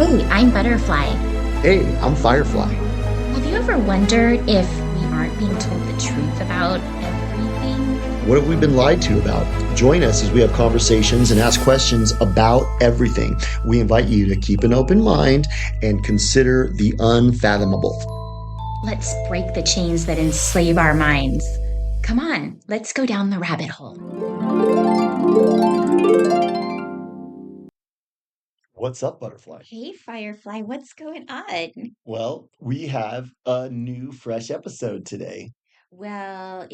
Hey, I'm Butterfly. Hey, I'm Firefly. Have you ever wondered if we aren't being told the truth about everything? What have we been lied to about? Join us as we have conversations and ask questions about everything. We invite you to keep an open mind and consider the unfathomable. Let's break the chains that enslave our minds. Come on, let's go down the rabbit hole. What's up, Butterfly? Hey, Firefly, what's going on? Well, we have a new, fresh episode today. Well,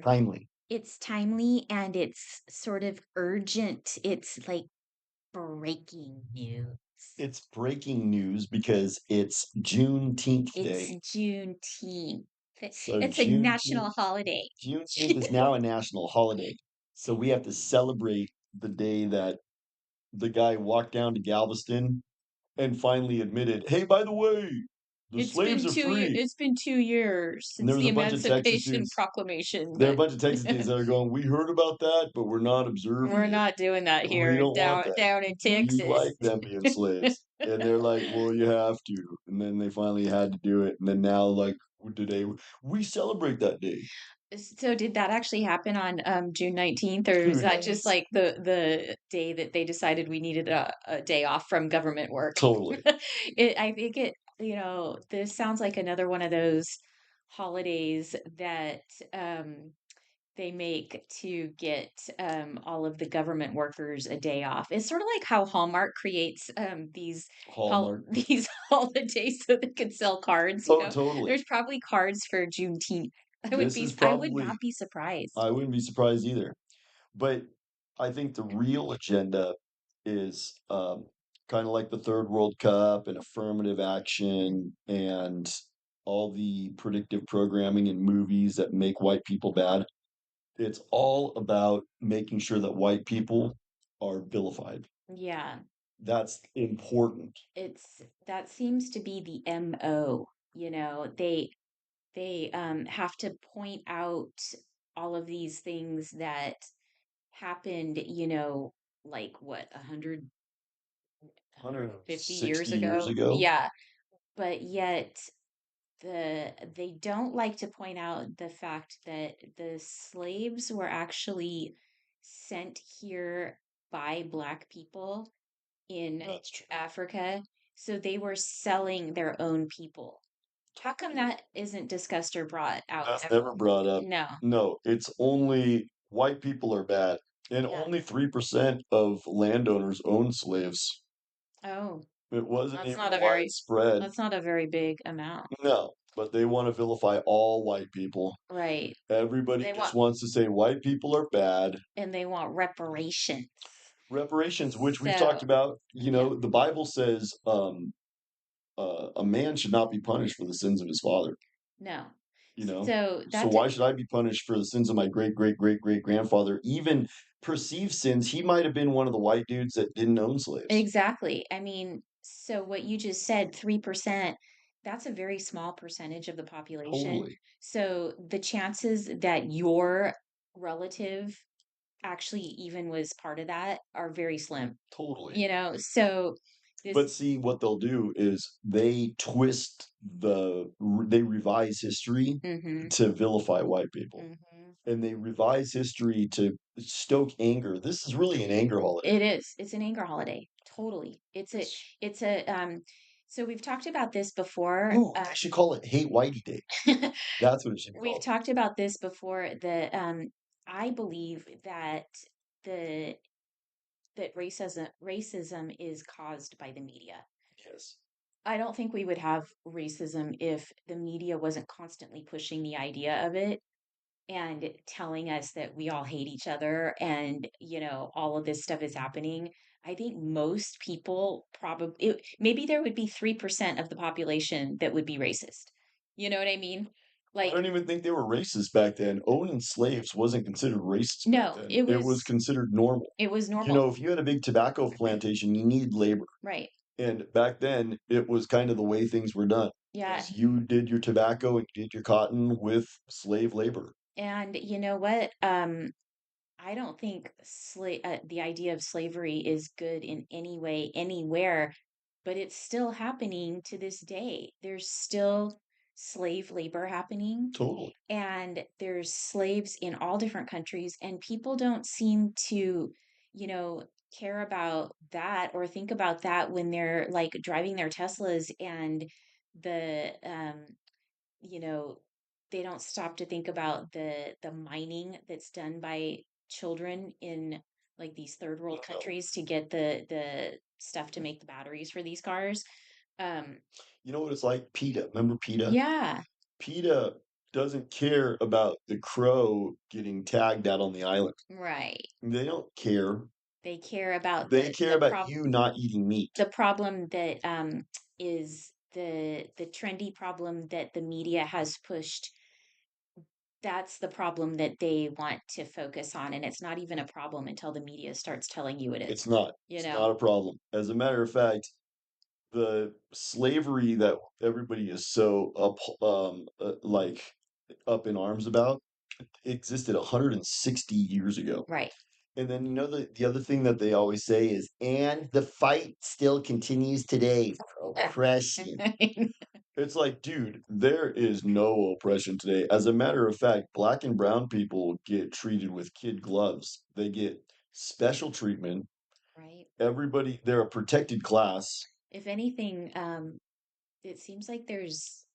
Timely. it's timely and it's sort of urgent. It's like breaking news. It's breaking news because it's Juneteenth It's Day. Juneteenth. So It's a national holiday. Juneteenth is now a national holiday. So we have to celebrate the day that the guy walked down to Galveston and finally admitted, "Hey, by the way, the slaves are free." It's been 2 years And there since was the a bunch of Texas Emancipation dudes. Proclamation, There are a but bunch of Texas dudes that are going, "We heard about that, but we're not observing we're it. not doing that We here don't want that. down in We Texas. like them being slaves." And they're like, "Well, you have to." And then they finally had to do it. And then now, like today, we celebrate that day. So did that actually happen on June 19th, or is Who that just knows? like the day that they decided we needed a day off from government work? Totally. I think this sounds like another one of those holidays that they make to get all of the government workers a day off. It's sort of like how Hallmark creates Hallmark. these holidays so they can sell cards. Oh, totally. There's probably cards for Juneteenth. This is I would probably, not be surprised. I wouldn't be surprised either. But I think the real agenda is kind of like the Third World Cup and affirmative action and all the predictive programming in movies that make white people bad. It's all about making sure that white people are vilified. Yeah, That's important. it's that seems to be the MO. They have to point out all of these things that happened, like what, 150 years 160 years ago? ago. Yeah, but yet they don't like to point out the fact that the slaves were actually sent here by Black people in That's true. Africa. So they were selling their own people. How come that isn't discussed or brought out That's ever? never brought up. No. No, it's only white people are bad, and Yeah. only 3% of landowners own slaves. Oh, It wasn't that's even not a very widespread. that's not a very big amount. No, but they want to vilify all white people. Right. Everybody They just want wants to say white people are bad. and they want reparations. Reparations, which we've talked So, about, yeah. the Bible says a man should not be punished for the sins of his father. No. you know So so that why did should I be punished for the sins of my great great great great grandfather, even perceived sins? He might have been one of the white dudes that didn't own slaves. exactly. I mean, so what you just said, 3%, that's a very small percentage of the population. Totally. So the chances that your relative actually even was part of that are very slim. Totally. So But this, see, what they'll do is they revise history hmm to vilify white people, hmm and they revise history to stoke anger. This is really an anger holiday. it is. It's an anger holiday. Totally. It's, It's a, so we've talked about this before. ooh, they should call it Hate Whitey Day. That's what it should be We've called. talked about this before. I believe the that racism is caused by the media. Yes. I don't think we would have racism if the media wasn't constantly pushing the idea of it and telling us that we all hate each other and all of this stuff is happening. I think most people probably maybe there would be 3% of the population that would be racist. You know what I mean? I don't Like, even think they were racist back then. Owning slaves wasn't considered racist back no, then. It was considered normal. it was normal. If you had a big tobacco plantation, you needed labor. Right. And back then, it was kind of the way things were done. Yeah. Is you did your tobacco and you did your cotton with slave labor. And you know what? I don't think the idea of slavery is good in any way, anywhere, but it's still happening to this day. There's still slave labor happening, Totally. and there's slaves in all different countries, and people don't seem to, you know, care about that or think about that when they're like driving their Teslas and the you know, they don't stop to think about the mining that's done by children in like these third world No. countries to get the stuff to make the batteries for these cars. Um, You know what it's like? PETA. Remember PETA? yeah, PETA doesn't care about the crow getting tagged out on the island. right. They don't care. They care about They care about you not eating meat. the problem that is the trendy problem that the media has pushed. That's the problem that they want to focus on, and it's not even a problem until the media starts telling you it is, It's not. you It's know? not a problem. As a matter of fact, the slavery that everybody is so like up in arms about existed 160 years ago. Right. And then the other thing that they always say is, and the fight still continues today for oppression. It's like, dude, there is no oppression today. As a matter of fact, black and brown people get treated with kid gloves. They get special treatment. Right. Everybody, they're a protected class. If anything, it seems like there's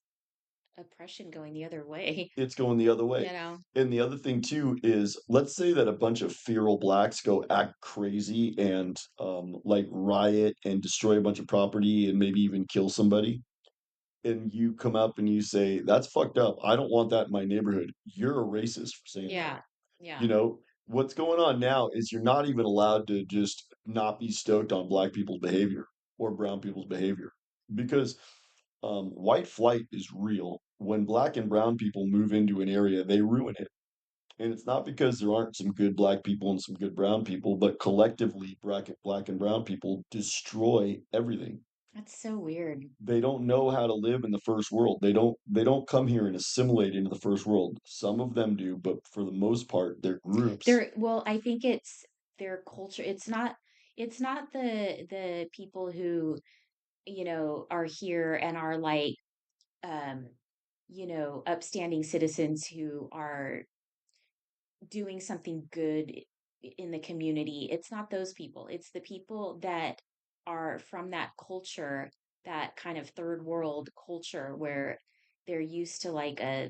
oppression going the other way, It's going the other way. you know? And the other thing too is, let's say that a bunch of feral blacks go act crazy and like riot and destroy a bunch of property and maybe even kill somebody. And you come up and you say, "That's fucked up. I don't want that in my neighborhood." You're a racist for saying that. Yeah. Yeah. You know, what's going on now is you're not even allowed to just not be stoked on black people's behavior or brown people's behavior because white flight is real. When black and brown people move into an area, they ruin it. And it's not because there aren't some good black people and some good brown people, but collectively, black and brown people destroy everything. That's so weird. They don't know how to live in the first world. They don't come here and assimilate into the first world. Some of them do, but for the most part, they're groups. Well, I think it's their culture. It's not the people who, are here and are like um, upstanding citizens who are doing something good in the community. It's not those people. It's the people that are from that culture, that kind of third world culture where they're used to like a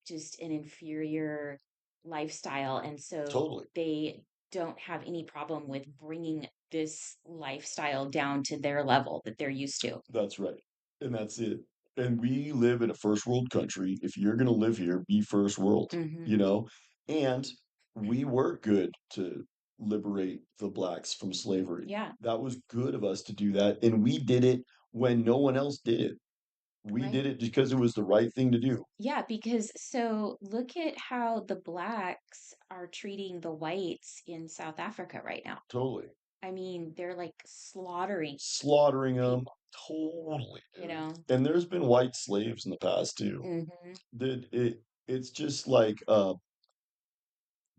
just an inferior lifestyle. And so Totally. they don't have any problem with bringing this lifestyle down to their level that they're used to. That's right. And that's it. And we live in a first world country. If you're going to live here, be first world, you Hmm. know? And we were good to liberate the blacks from slavery. Yeah, That was good of us to do that. And we did it when no one else did it. We right. did it because it was the right thing to do. Yeah, because so look at how the blacks are treating the whites in South Africa right now. Totally. I mean, they're like slaughtering Slaughtering them. people, Totally, you dude. know? And there's been white slaves in the past too. Hmm. It's just like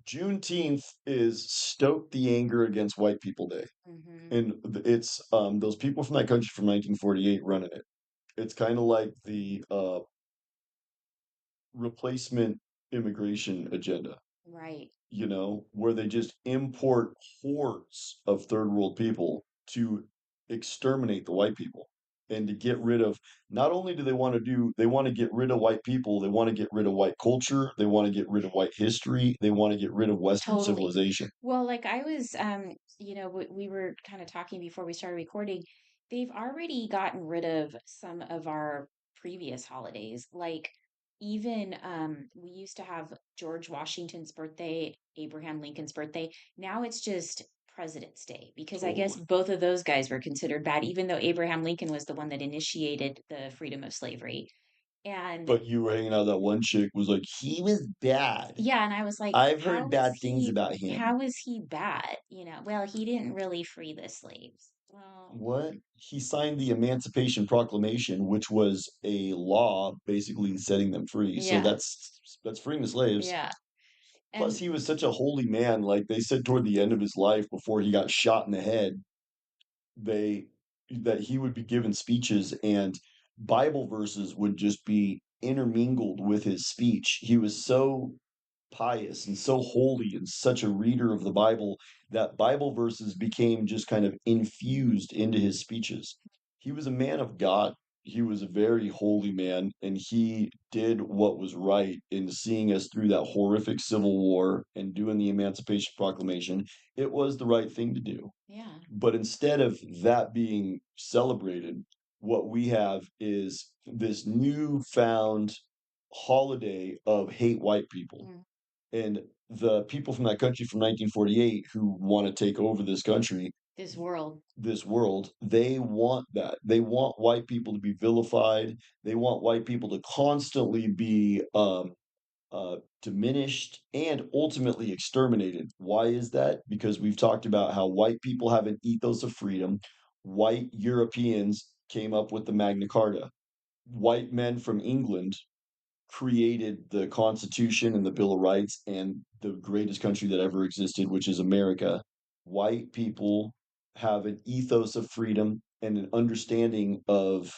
Juneteenth is stoke the anger against white people day. Hmm. And it's those people from that country from 1948 running it. It's kind of like the replacement immigration agenda, Right. where they just import hordes of third world people to exterminate the white people and to get rid of, not only do they want to get rid of white people, they want to get rid of white culture, they want to get rid of white history, they want to get rid of Western Totally. civilization. Well, like I was, we were kind of talking before we started recording. They've already gotten rid of some of our previous holidays. Like even we used to have George Washington's birthday, Abraham Lincoln's birthday. Now it's just President's Day because I guess Totally. both of those guys were considered bad, even though Abraham Lincoln was the one that initiated the freedom of slavery. And But you were hanging out, that one chick was like, he was bad. yeah, and I was like, I've heard bad things about him. how is he bad? Well, he didn't really free the slaves. Well, What? He signed the Emancipation Proclamation, which was a law basically setting them free. So yeah, that's freeing the slaves. yeah. Plus, And he was such a holy man. Like they said toward the end of his life, before he got shot in the head, they that he would be given speeches and Bible verses would just be intermingled with his speech. He was so pious and so holy and such a reader of the Bible that Bible verses became just kind of infused into his speeches. He was a man of God. He was a very holy man, and he did what was right in seeing us through that horrific civil war and doing the Emancipation Proclamation. It was the right thing to do. Yeah. But instead of that being celebrated, what we have is this newfound holiday of hate white people. Mm. And the people from that country from 1948 who want to take over This world. this world, they want that. They want white people to be vilified. They want white people to constantly be diminished and ultimately exterminated. Why is that? Because we've talked about how white people have an ethos of freedom. White Europeans came up with the Magna Carta. White men from England created the Constitution and the Bill of Rights and the greatest country that ever existed, which is America. White people have an ethos of freedom and an understanding of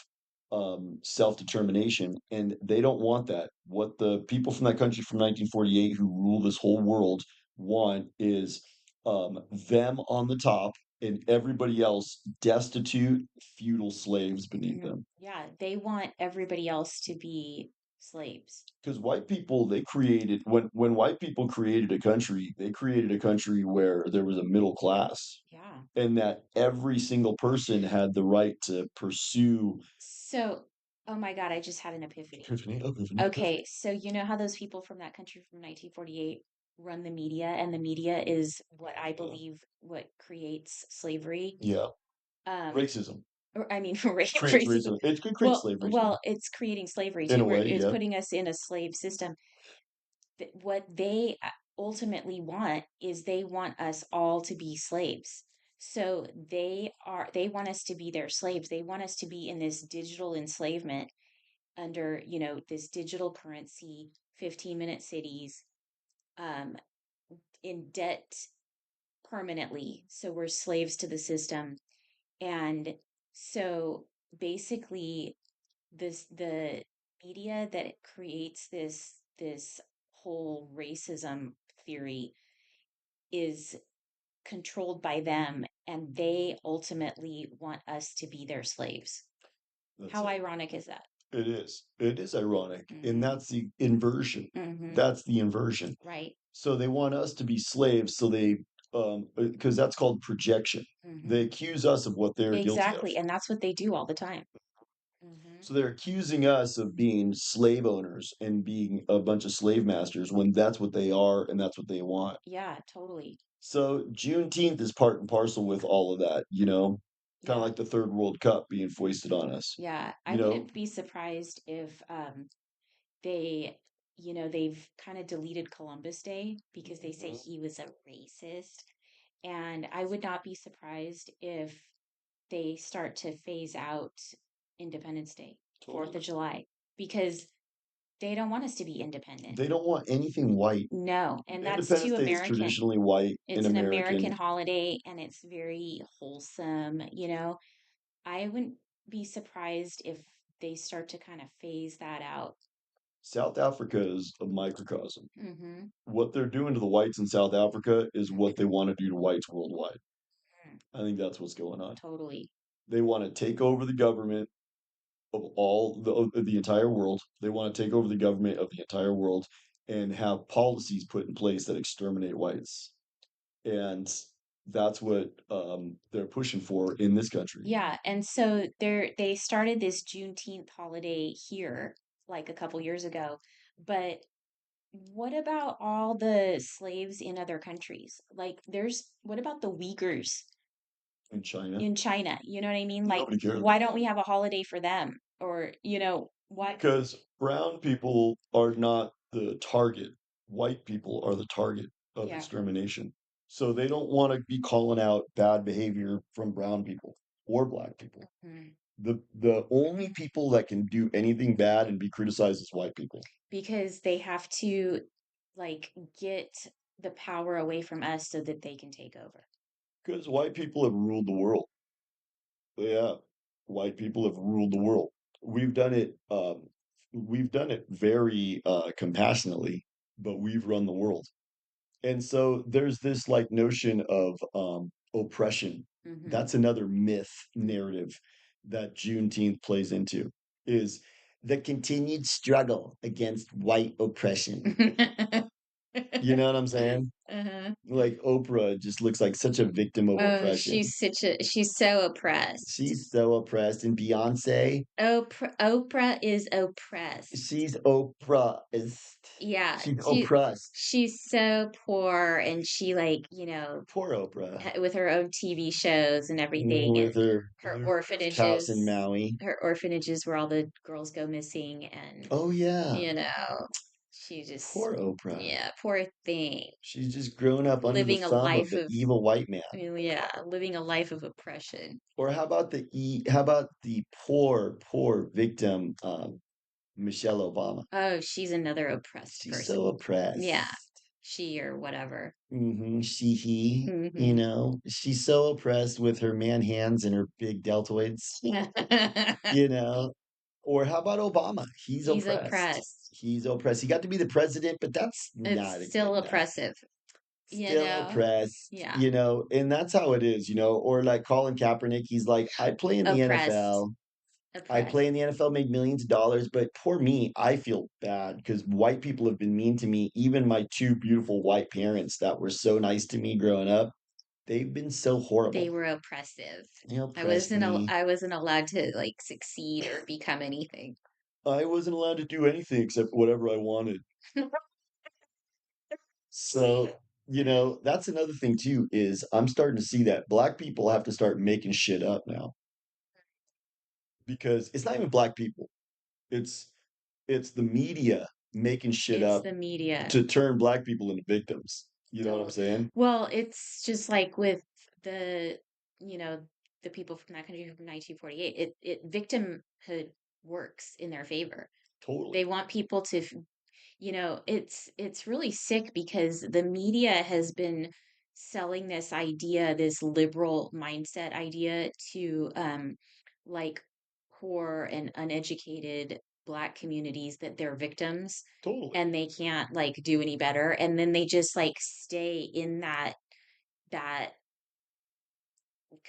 self determination, and they don't want that. What the people from that country from 1948 who rule this whole world want is them on the top and everybody else destitute, feudal slaves beneath Mhm. them. Yeah, they want everybody else to be slaves. Because white people, they created when white people created a country, they created a country where there was a middle class Yeah. and that every single person had the right to pursue So, oh my God, I just had an epiphany. epiphany, epiphany, epiphany. Okay, so you know how those people from that country from 1948 run the media, and the media is what I Yeah, believe what creates slavery. yeah. Um, Racism or I mean, creates racism. racism. It could create Well, slavery too, well, it's creating slavery in too, a where way. it's Yeah, putting us in a slave system. What they ultimately want is they want us all to be slaves. So they want us to be their slaves. They want us to be in this digital enslavement under, this digital currency, 15-minute cities, um, in debt permanently. So we're slaves to the system. And so basically the media that creates this whole racism theory is controlled by them, and they ultimately want us to be their slaves. that's How it. ironic is that? It is. It is ironic, and Mm-hmm. that's the inversion. Mm-hmm. That's the inversion. Right. So they want us to be slaves, so they because that's called projection. They Mm-hmm. accuse us of what they're guilty of. Exactly. And that's what they do all the time. Mm-hmm. So they're accusing us of being slave owners and being a bunch of slave masters when that's what they are and that's what they want. Yeah, totally. So Juneteenth is part and parcel with all of that, kind of Yeah. like the third World Cup being foisted on us. Yeah. I You know, wouldn't be surprised if they, they've kind of deleted Columbus Day because they say Mhm. he was a racist. And I would not be surprised if they start to phase out Independence Day, 4th of Totally. July, because they don't want us to be independent. They don't want anything white. No, and that's Independence too Day is American. traditionally white and It's an American American. holiday and it's very wholesome. I wouldn't be surprised if they start to kind of phase that out. South Africa is a microcosm. Mm-hmm. What they're doing to the whites in South Africa is what they want to do to whites worldwide. I think that's what's going on. Totally. They want to take over the government of the entire world. They want to take over the government of the entire world and have policies put in place that exterminate whites. And that's what they're pushing for in this country. Yeah, and so they started this Juneteenth holiday here like a couple years ago, but what about all the slaves in other countries? Like what about the Uyghurs In China, in China? You know what I mean? Like, nobody cares why about don't that we have a holiday for them? Or, what? because brown people are not the target. White people are the target of Yeah. extermination. So they don't want to be calling out bad behavior from brown people or black people. Mhm. The only people that can do anything bad and be criticized is white people. Because they have to like get the power away from us so that they can take over. Because white people have ruled the world. Yeah, white people have ruled the world. We've done it, we've done it very, compassionately, but we've run the world. And so there's this like notion of oppression. Hmm. That's another myth narrative that Juneteenth plays into is the continued struggle against white oppression. You know what I'm saying? Uh-huh. Like Oprah just looks like such a victim of Oh, oppression. she's so oppressed. She's so oppressed. And Beyonce, Oprah is oppressed. she's oppressed. Yeah, She's oppressed. she's so poor, and she, like, Poor Oprah. with her own TV shows and everything, and With her her house in orphanages, Maui. where all the girls go missing, and Oh yeah. you know, she just, Poor Oprah. yeah, poor thing, She's just grown up under the living a thumb of life the of, evil white man. yeah, living a life of oppression. Or how about the poor victim, Michelle Obama? Oh, she's another oppressed She's so person. Yeah, oppressed. she or whatever. She, he, Hmm. she's so oppressed with her man hands and her big deltoids, you know. Or how about Obama? He's He's oppressed. oppressed. He's oppressed. He got to be the president, but that's It's not still good enough. oppressive, Still oppressed, Yeah. and that's how it is, or like Colin Kaepernick, he's like, I play in the Oppressed. NFL. I play in Oppressed. the NFL, made millions of dollars, but poor me, I feel bad because white people have been mean to me. Even my two beautiful white parents that were so nice to me growing up, they've been so They horrible. were oppressive. They oppressed me. I wasn't allowed to, like, succeed or become anything. I wasn't allowed to do anything except whatever I wanted. So, that's another thing too, is I'm starting to see that black people have to start making shit up now because it's not even black people. It's it's the media making shit It's up the media. to turn black people into victims. You know what I'm Totally. saying? Well, it's just like with the, you know, the people from that country from 1948. It victimhood works in their favor. They Totally. want people to, it's really sick because the media has been selling this idea, this liberal mindset idea, to like poor and uneducated Black communities, that they're victims Totally. and they can't, like, do any better, and then they just, like, stay in that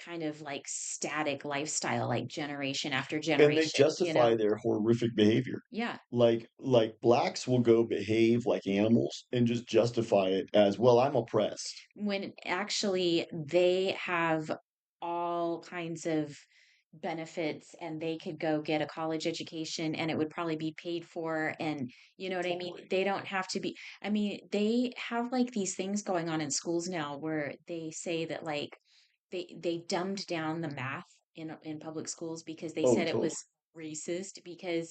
kind of, like, static lifestyle, like, generation after And they generation, justify their horrific behavior. Yeah. Like blacks will go behave like animals and just justify it as, well, I'm oppressed. When actually they have all kinds of benefits, and they could go get a college education and it would probably be paid for, and you know what I mean? Totally. They don't have to be, I mean, they have, like, these things going on in schools now where they say that, like, they dumbed down the math in public schools because they Oh, said it totally. was racist, because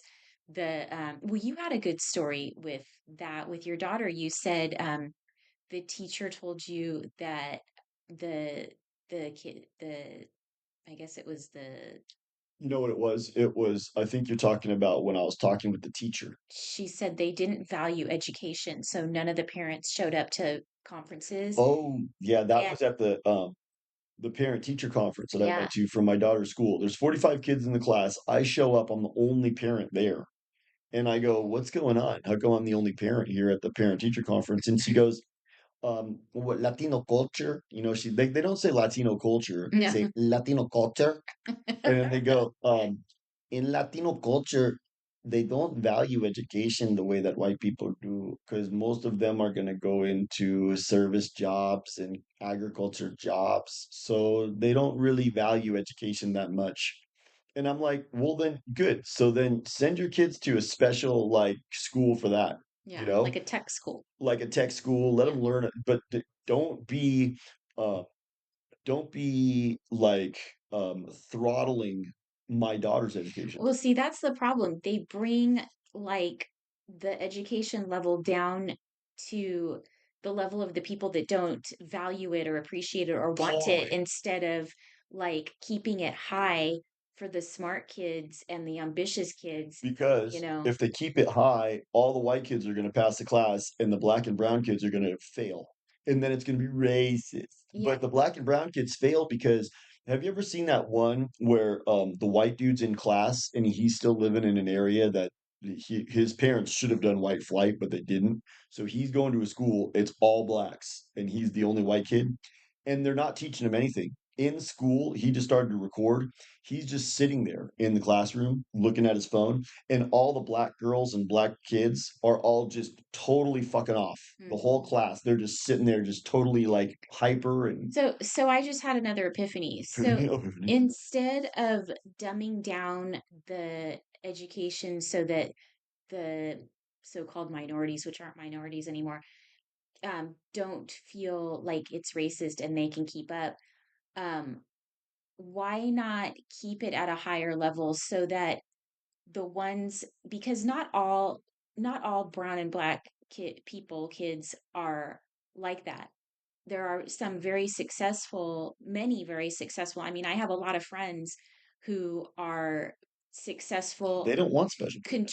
well, you had a good story with that with your daughter. You said the teacher told you that the the kid the I guess it was the You know what it was? It was, I think you're talking about when I was talking with the teacher. she said they didn't value education, so none of the parents showed up to conferences. Oh, yeah, that And was at the parent teacher conference that I yeah, went to from my daughter's school. There's 45 kids in the class. I show up, I'm the only parent there. And I go, "What's going on? How come I'm the only parent here at the parent teacher conference?" And she goes, what Latino culture? They don't say Latino culture, they no, say Latino culture. And then they go, in Latino culture, they don't value education the way that white people do, because most of them are going to go into service jobs and agriculture jobs. So they don't really value education that much. And I'm like, well, then good. So then send your kids to a special like school for that, you yeah, like know, a tech school. like a tech school, let Yeah. them learn it, but don't be, uh, don't be like throttling my daughter's education. Well, see, that's the problem. They bring, like, the education level down to the level of the people that don't value it or appreciate it or want it, Totally. instead of, like, keeping it high for the smart kids and the ambitious kids, you Because know? if they keep it high, all the white kids are going to pass the class and the black and brown kids are going to fail. And then it's going to be racist. Yeah. But the black and brown kids fail because Have you ever seen that one where the white dude's in class and he's still living in an area that his parents should have done white flight, but they didn't. So he's going to a school, it's all blacks, and he's the only white kid, and they're not teaching him anything. In school, he just started to record. He's just sitting there in the classroom looking at his phone, and all the black girls and black kids are all just totally fucking off. The whole Mhm. class, they're just sitting there, just totally like hyper and So I just had another epiphany. So epiphany. instead of dumbing down the education so that the so-called minorities, which aren't minorities anymore, don't feel like it's racist and they can keep up, um, why not keep it at a higher level so that the ones, because not all brown and black kids are like that. There are some very successful, many very successful. I mean, I have a lot of friends who are successful, They don't want special treatment.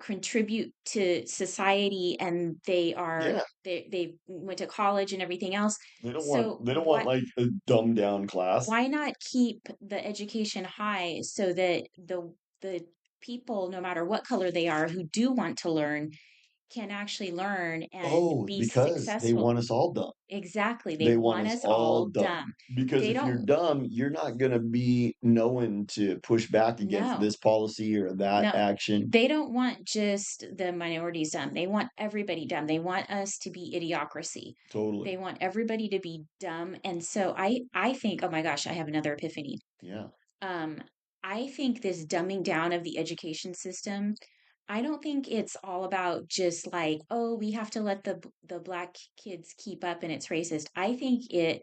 contribute to society, and they are Yeah, they went to college and everything else. So they don't want like a dumbed down class. why not keep the education high so that the people, no matter what color they are, who do want to learn, can actually learn and Oh, be because they successful? want us all dumb. Exactly. They They want want us us all all dumb. dumb. Because They if you're don't, dumb, you're not gonna be knowing to push back against no, this policy or that no. action. They don't want just the minorities dumb. They want everybody dumb. They want us to be idiocracy. Totally. They want everybody to be dumb. And so I think, oh my gosh, I have another epiphany. Yeah. Um, I think this dumbing down of the education system, I don't think it's all about just like, oh, we have to let the black kids keep up and it's racist. I think it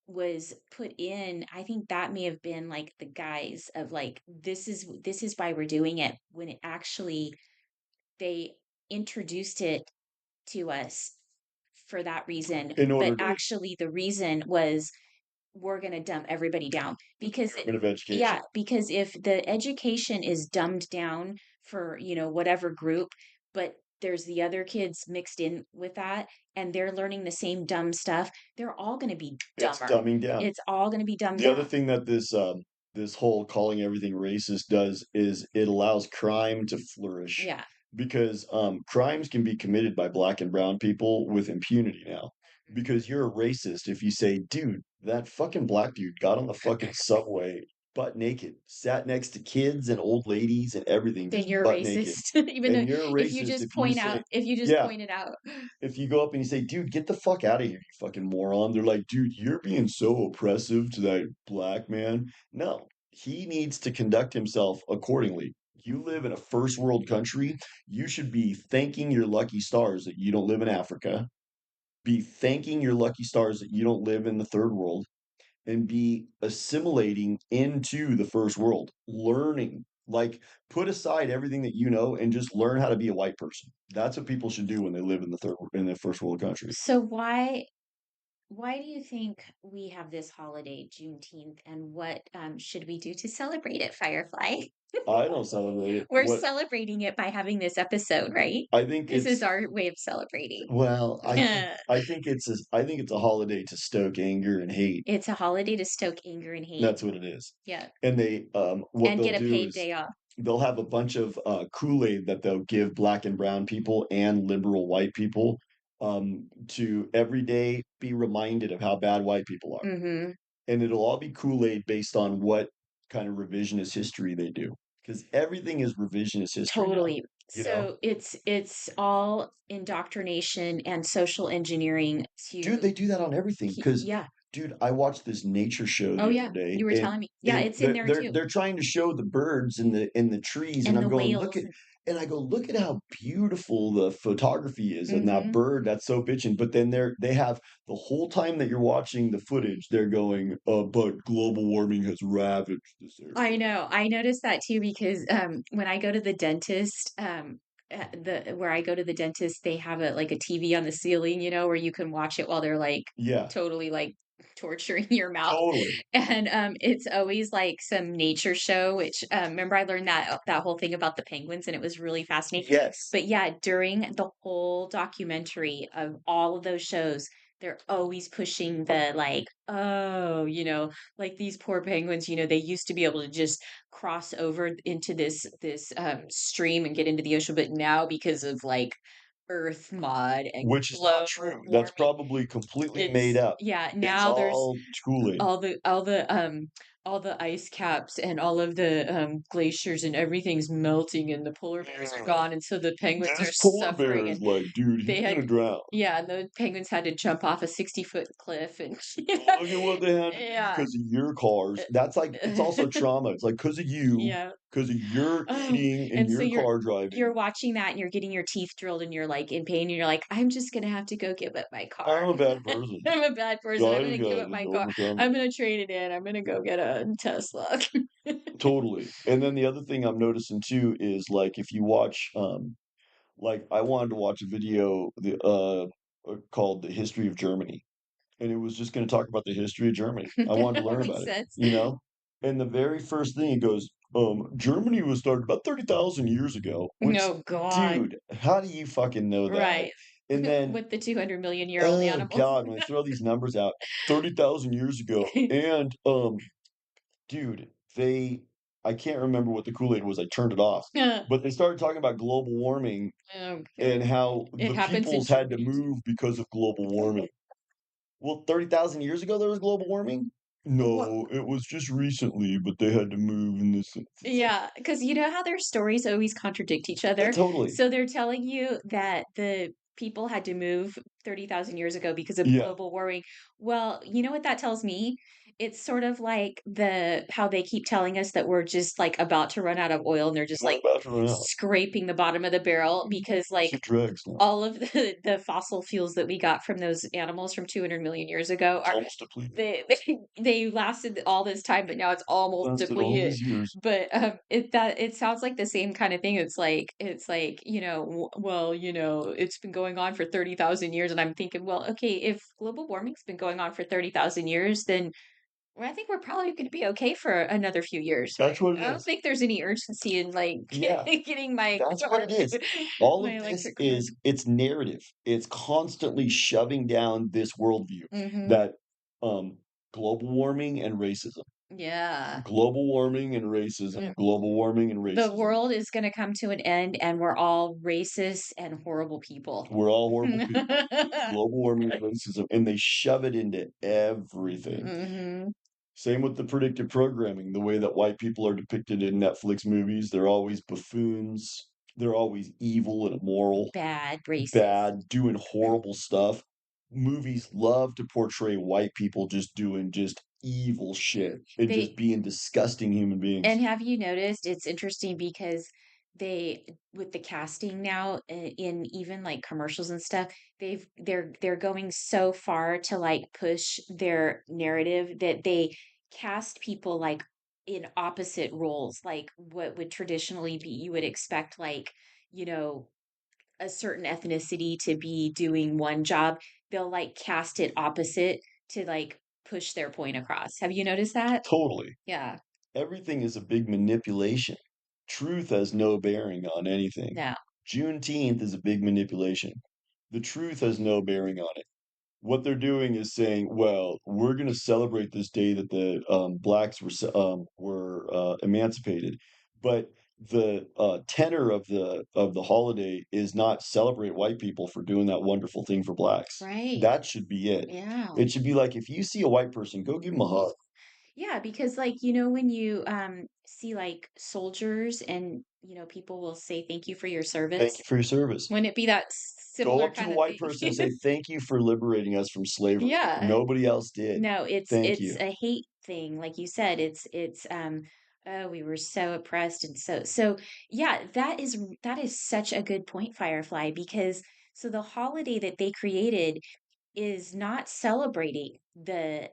was put in, I think that may have been like the guise of like, this is why we're doing it, when it actually, they introduced it to us for that reason. In But order to actually the reason was, we're going to dumb everybody down the because Department of yeah, Education. because if the education is dumbed down for, whatever group, but there's the other kids mixed in with that and they're learning the same dumb stuff, they're all going to be It's dumber. dumbing down. It's all going to be dumbed The other down. thing that this whole calling everything racist does is it allows crime to flourish Yeah. because crimes can be committed by black and brown people with impunity now because you're a racist if you say, dude, that fucking black dude got on the fucking subway butt naked, sat next to kids and old ladies and everything, Then just you're butt naked. racist, even And though you're a if you racist just if you point say, out, if you just yeah, point it out. if you go up and you say, dude, get the fuck out of here, you fucking moron, they're like, dude, you're being so oppressive to that black man. No, he needs to conduct himself accordingly. You live in a first world country. You should be thanking your lucky stars that you don't live in Africa, be thanking your lucky stars that you don't live in the third world, and be assimilating into the first world, learning. Like, put aside everything that you know and just learn how to be a white person. That's what people should do when they live in the first world country. So why do you think we have this holiday, Juneteenth, and what should we do to celebrate it, Firefly? I don't celebrate it. We're What celebrating it by having this episode, right? I think This is it's our way of celebrating. well, I think it's a holiday to stoke anger and hate. It's a holiday to stoke anger and hate. That's what it is. Yeah. And they what And they'll get a do paid is day off. they'll have a bunch of Kool-Aid that they'll give black and brown people and liberal white people to every day be reminded of how bad white people are. Mm-hmm. And it'll all be Kool-Aid based on what kind of revisionist history they do. Because everything is revisionist history now, Totally. you know? So it's all indoctrination and social engineering Dude, to they do that on everything. keep, Because, yeah. dude, I watched this nature show Oh the yeah. other day, You were telling me. Yeah, and it's in there too. they're trying to show the birds in the trees, and And I'm the going, look whales. at, and I go, look at how beautiful the photography is, and that Mm-hmm. bird that's so bitching. But then they have the whole time that you're watching the footage, they're going, but global warming has ravaged this I area. know. I noticed that too because when I go to the dentist, the where I go to the dentist, they have a like a TV on the ceiling, where you can watch it while they're like Yeah, totally like torturing your mouth. totally. And it's always like some nature show, which remember I learned that whole thing about the penguins and it was really fascinating. Yes. But yeah, during the whole documentary of all of those shows, they're always pushing the like, oh, like these poor penguins, they used to be able to just cross over into this stream and get into the ocean, but now because of like earth mod and Which is not global true. That's warming, probably completely made it's up. yeah, It's now there's all Kool-Aid. all the ice caps and all of the glaciers and everything's melting and the polar bears are gone, and so the penguins are This polar bear suffering, is and like, dude, he's they gonna had drown. yeah, and the penguins had to jump off a 60-foot cliff, and Look at what they had to do yeah. because of your cars. That's like it's also trauma. It's like because of you, Yeah. because of your Oh, eating and and so your you're car you're driving. watching that and you're getting your teeth drilled and you're like in pain and you're like, I'm just gonna have to go give up my car. I'm a bad person. I'm a bad person. I'm I gonna just give gotta up just my car. overcome it. I'm gonna trade it in. I'm gonna go get a Tesla. Totally. And then the other thing I'm noticing too is like if you watch like I wanted to watch a video called The History of Germany. And it was just going to talk about the history of Germany. I wanted to That learn makes about it, sense. you know? And the very first thing it goes, Germany was started about 30,000 years ago, which, No, God. dude, how do you fucking know that? Right. And then, With the 200 million-year-old oh animals. God, when they throw these numbers out, 30,000 years ago. And, dude, I can't remember what the Kool-Aid was. I turned it off. But they started talking about global warming Oh, and God. how It the happens in peoples had to Germany too. move because of global warming. Well, 30,000 years ago, there was global warming? What? No, it was just recently, but they had to move in this. It's like, Yeah, because you know how their stories always contradict each other? totally. So they're telling you that the people had to move 30,000 years ago because of Yeah, global warming. Well, you know what that tells me? It's sort of like the how they keep telling us that we're just like about to run out of oil and they're just we're like about to run out. scraping the bottom of the barrel because like Shit drags now. all of the fossil fuels that we got from those animals from 200 million years ago It's are almost depleted. they lasted all this time, but now it's almost Lasted all depleted. these years. But it sounds like the same kind of thing. It's like well, it's been going on for 30,000 years, and I'm thinking, well, okay, if global warming's been going on for 30,000 years, then well, I think we're probably going to be okay for another few years, That's right? what it I don't is. think there's any urgency in like Yeah, getting my that's what car, it is. All my of this electric car. is it's narrative. It's constantly shoving down this worldview Hmm. that um global warming and racism, Yeah. global warming and racism, Mm. global warming and The racism. world is going to come to an end, and we're all racist and horrible people. We're all horrible people. Global warming and racism, and they shove it into everything. Hmm. Same with the predictive programming, the way that white people are depicted in Netflix movies. They're always buffoons. They're always evil and immoral, Bad, racist. bad, doing horrible stuff. Movies love to portray white people just doing just evil shit and just They being disgusting human beings. And have you noticed it's interesting because they with the casting now in even like commercials and stuff, they're going so far to like push their narrative that they cast people like in opposite roles, like what would traditionally be you would expect like, you know, a certain ethnicity to be doing one job. They'll like cast it opposite to like push their point across. Have you noticed that? Totally. Yeah. Everything is a big manipulation. Truth has no bearing on anything. No. Juneteenth is a big manipulation. The truth has no bearing on it. What they're doing is saying, well, we're going to celebrate this day that the blacks were emancipated, but the tenor of the holiday is not celebrate white people for doing that wonderful thing for blacks. Right. That should be it. Yeah. It should be like if you see a white person, go give them a hug. Yeah, because like, when you see like soldiers and people will say thank you for your Thank service. you for your service. Wouldn't it be that Go similar up to kind a of white thing? person and say, "Thank you for liberating us from slavery. Yeah. Nobody else did. No, it's Thank it's you." a hate thing. Like you said, it's oh, we were so oppressed and so yeah, that is such a good point, Firefly, because so the holiday that they created is not celebrating the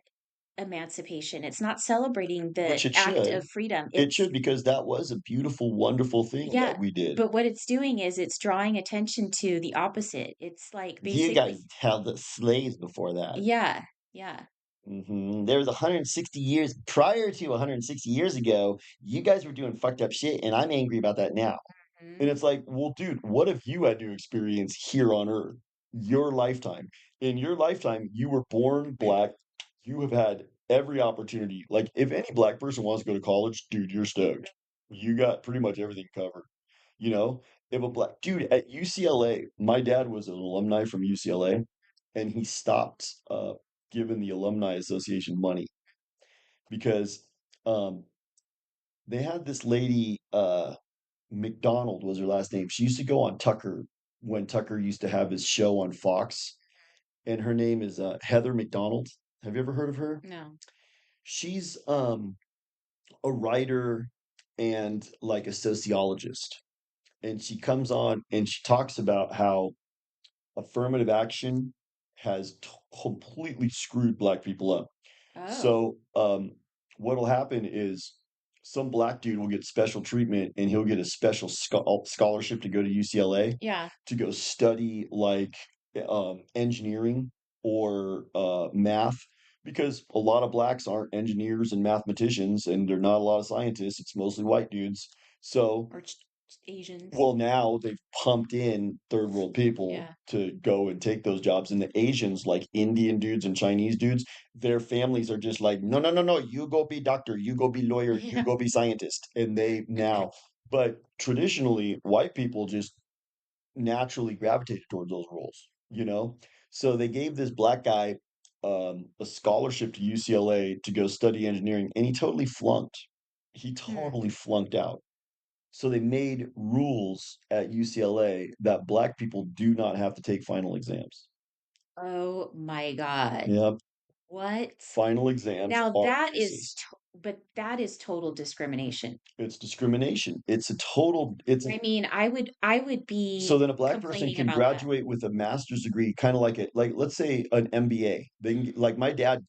emancipation. It's not celebrating the Which it act of should. freedom. It It's should because that was a beautiful, wonderful thing yeah, that we did. but what it's doing is it's drawing attention to the opposite. It's like You basically guys held the slaves before that. yeah, yeah. There was 160 years prior to 160 years ago. You guys were doing fucked up shit, and I'm angry about that now. Mhm. And it's like, well, dude, what if you had to experience here on Earth? your lifetime. In your lifetime, you were born Right. black. You have had every opportunity. Like, if any black person wants to go to college, dude, you're stoked. You got pretty much everything covered. You know, if a black dude at UCLA, my dad was an alumni from UCLA, and he stopped giving the Alumni Association money because um, they had this lady, McDonald was her last name. She used to go on Tucker when Tucker used to have his show on Fox, and her name is Heather McDonald. Have you ever heard of her? No. She's a writer and like a sociologist, and she comes on and she talks about how affirmative action has completely screwed black people up. Oh, So, what'll happen is some black dude will get special treatment and he'll get a special scholarship to go to UCLA yeah. to go study like engineering or math because a lot of blacks aren't engineers and mathematicians and there are not a lot of scientists. It's mostly white dudes. So Or Asians. well, now they've pumped in third world people Yeah. to go and take those jobs. And the Asians, like Indian dudes and Chinese dudes, their families are just like, no, no, no, no, you go be doctor, you go be lawyer, you Yeah. go be scientist. And they now, but traditionally, white people just naturally gravitated towards those roles, you know? So they gave this black guy a scholarship to UCLA to go study engineering, and he totally flunked. He Hmm. totally flunked out. So they made rules at UCLA that black people do not have to take final exams. Oh my God. Yep. What? Final exams Now are that is, racist. but that is total discrimination. It's discrimination. I mean, I would So be then a black person complaining can about that. graduate with a master's degree, kind of like like let's say an MBA. They can like my dad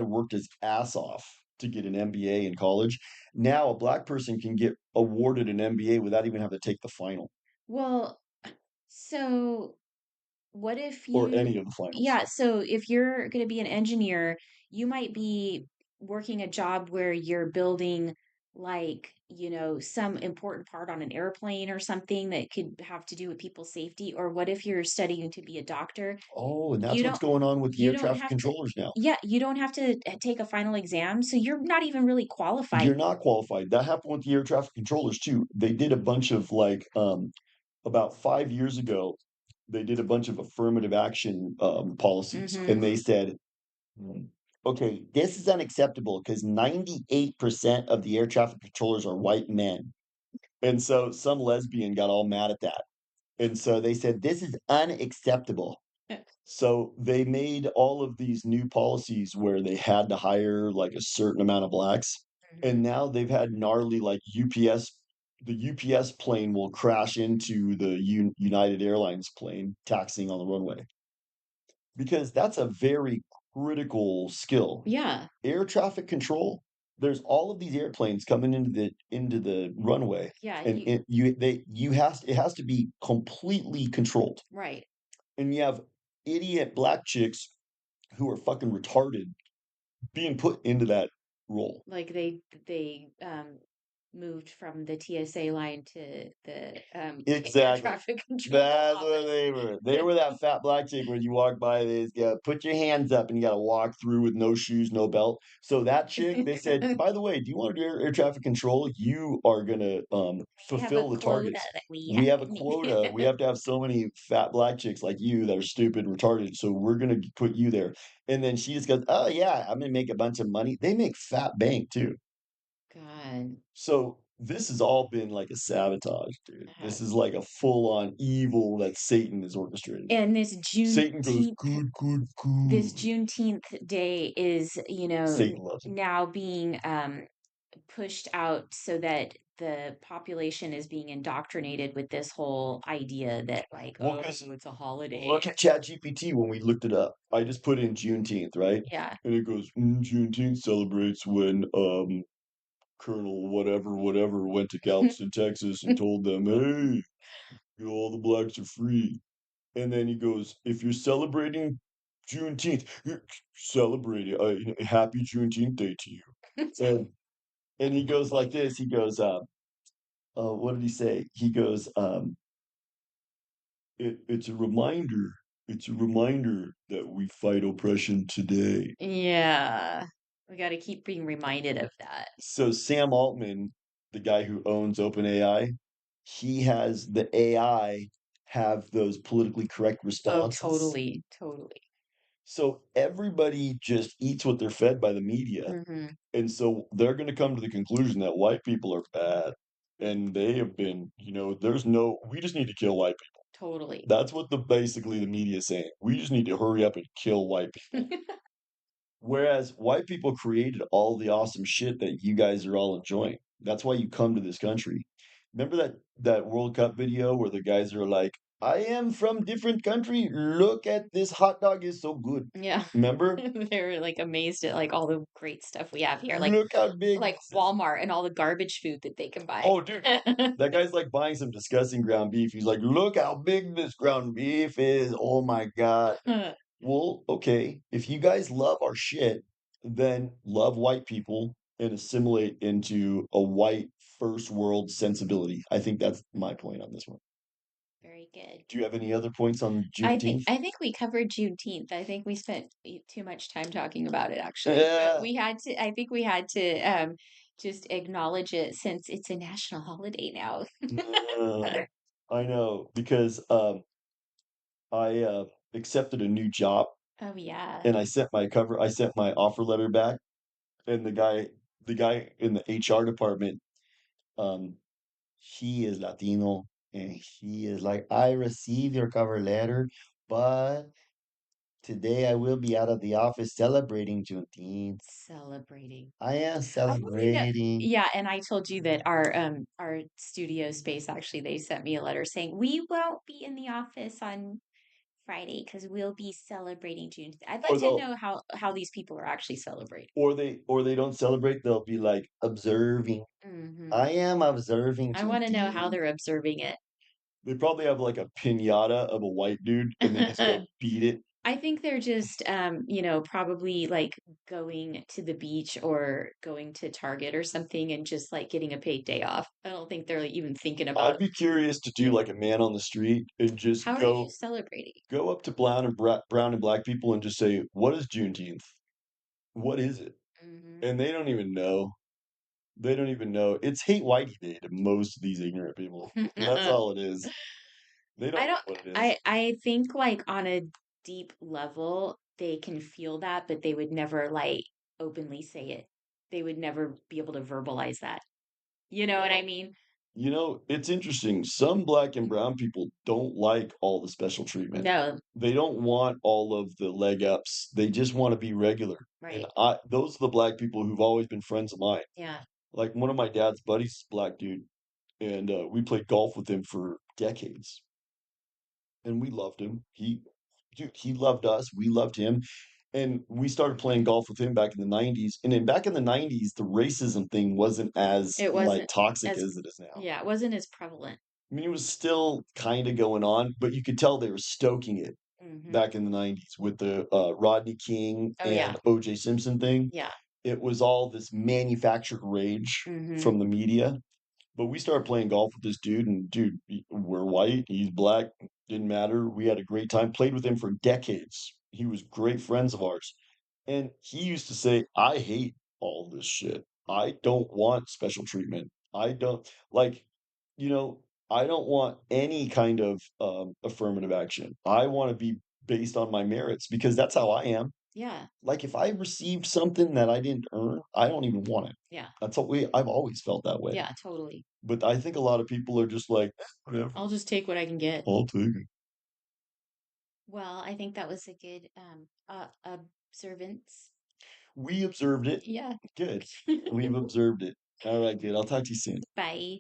worked his ass off to get an MBA in college. Now a black person can get awarded an MBA without even having to take the final Well, so what if or you, any of the finals. yeah, so if you're going to be an engineer, you might be working a job where you're building like, some important part on an airplane or something that could have to do with people's safety. Or what if you're studying to be a doctor? Oh, and that's You what's don't going on with the you air don't traffic have to, controllers now. yeah, you don't have to take a final exam, so you're not even really qualified. You're not qualified. That happened with the air traffic controllers too. They did a bunch of like about 5 years ago, they did a bunch of affirmative action policies, Hmm. and they said, "Hmm, okay, this is unacceptable because 98% of the air traffic controllers are white men." And so some lesbian got all mad at that. And so they said, this is unacceptable. So they made all of these new policies where they had to hire like a certain amount of blacks. Hmm. And now they've had gnarly like UPS, the UPS plane will crash into the United Airlines plane taxiing on the runway because that's a very critical skill. Yeah, Air traffic control, there's all of these airplanes coming into the runway yeah, and it has to be completely controlled. right. And you have idiot black chicks who are fucking retarded being put into that role. Like they moved from the TSA line to the air Exactly. traffic control That's what office. they were. They were that fat black chick when you walk by, they gotta put your hands up and you gotta walk through with no shoes, no belt. So that chick, they said, by the way, do you want to do air traffic control? You are gonna We have a fulfill the quota targets. that we We have have to a meet. quota. We have to have so many fat black chicks like you that are stupid and retarded. So we're gonna put you there. And then she just goes, oh yeah, I'm gonna make a bunch of money. They make fat bank too. God, So this has all been like a sabotage, dude. This has. is like a full-on evil that Satan is orchestrating. And Satan goes, good, good, This good. Juneteenth day is, Satan loves him. now being pushed out so that the population is being indoctrinated with this whole idea that, like, Well, oh, because it's a holiday. look at ChatGPT when we looked it up. I just put in Juneteenth, right? Yeah. And it goes, Juneteenth celebrates when Colonel whatever whatever went to Galveston, Texas, and told them, "Hey, all the blacks are free." And then he goes, "If you're celebrating Juneteenth, celebrate it. Happy Juneteenth Day to you." And he goes like this. He goes, what did he say? He goes, it's a reminder. It's a reminder that we fight oppression today. Yeah. We got to keep being reminded of that. So Sam Altman, the guy who owns OpenAI, he has the AI have those politically correct Oh, responses. totally, totally. So everybody just eats what they're fed by the media. Hmm. And so they're going to come to the conclusion that white people are bad. And they have been, we just need to kill white people. Totally. That's what basically the media is saying. We just need to hurry up and kill white people. Whereas white people created all the awesome shit that you guys are all enjoying. That's why you come to this country. Remember that World Cup video where the guys are like, "I am from different country. Look at this hot dog is so good." Yeah. Remember? They're like amazed at like all the great stuff we have here, Look how big like this is. Walmart and all the garbage food that they can buy. Oh, dude, that guy's like buying some disgusting ground beef. He's like, "Look how big this ground beef is. Oh my God." Well, okay, if you guys love our shit, then love white people and assimilate into a white first world sensibility. I think that's my point on this one. Very good. Do you have any other points on Juneteenth? I think we covered Juneteenth. I think we spent too much time talking about it actually, but Yeah, we had to. I think we had to just acknowledge it since it's a national holiday now. uh, I know because I accepted a new job Oh yeah, and I sent my offer letter back, and the guy in the HR department, um, he is Latino, and he is like, I received your cover letter, but today I will be out of the office celebrating Juneteenth. celebrating. I am Oh, you know, celebrating. yeah, and I told you that our studio space actually they sent me a letter saying we won't be in the office on Friday because we'll be celebrating June. I'd Or like to they'll know how these people are actually celebrating. or they don't celebrate, they'll be like observing. Hmm. I am observing I want to know how Juneteenth. they're observing it. They probably have like a pinata of a white dude and they just go beat it. I think they're just, probably like going to the beach or going to Target or something and just like getting a paid day off. I don't think they're like, even thinking I'd about, be curious to do like a man on the street and just how are you celebrating? go up to brown and black people and just say, "What is Juneteenth? What is it?" Hmm. And they don't even know. They don't even know. It's hate whitey day to most of these ignorant people. That's all it is. They I don't know don't, what it is. I think like on a deep level, they can feel that, but they would never like openly say it. They would never be able to verbalize that. You know what I Well, mean? it's interesting. Some black and brown people don't like all the special treatment. No, They don't want all of the leg ups. They just want to be regular. And right. those are the black people who've always been friends of mine. Yeah. Like one of my dad's buddies, is a black dude, and we played golf with him for decades, and we loved him. He loved us. We loved him, and we started playing golf with him back in the '90s. And then back in the '90s, the racism thing wasn't as It like wasn't toxic as, as it is now. yeah, it wasn't as prevalent. I mean, it was still kind of going on, but you could tell they were stoking it Hmm. back in the '90s with the Rodney King Oh yeah. and O.J. Simpson thing. Yeah. It was all this manufactured rage Hmm. from the media. But we started playing golf with this dude, and dude, we're white, he's black, didn't matter. We had a great time. Played with him for decades. He was great friends of ours. And he used to say, I hate all this shit. I don't want special treatment. I don't like, you know, I don't want any kind of affirmative action. I want to be based on my merits because that's how I am. Yeah. Like if I received something that I didn't earn, I don't even want it. Yeah. I've always felt that way. Yeah, totally. But I think a lot of people are just like, whatever, I'll just take what I can get. I'll take it. Well, I think that was a good observance. We observed it. Yeah. Good. We've observed it. All right, good. I'll talk to you soon. Bye.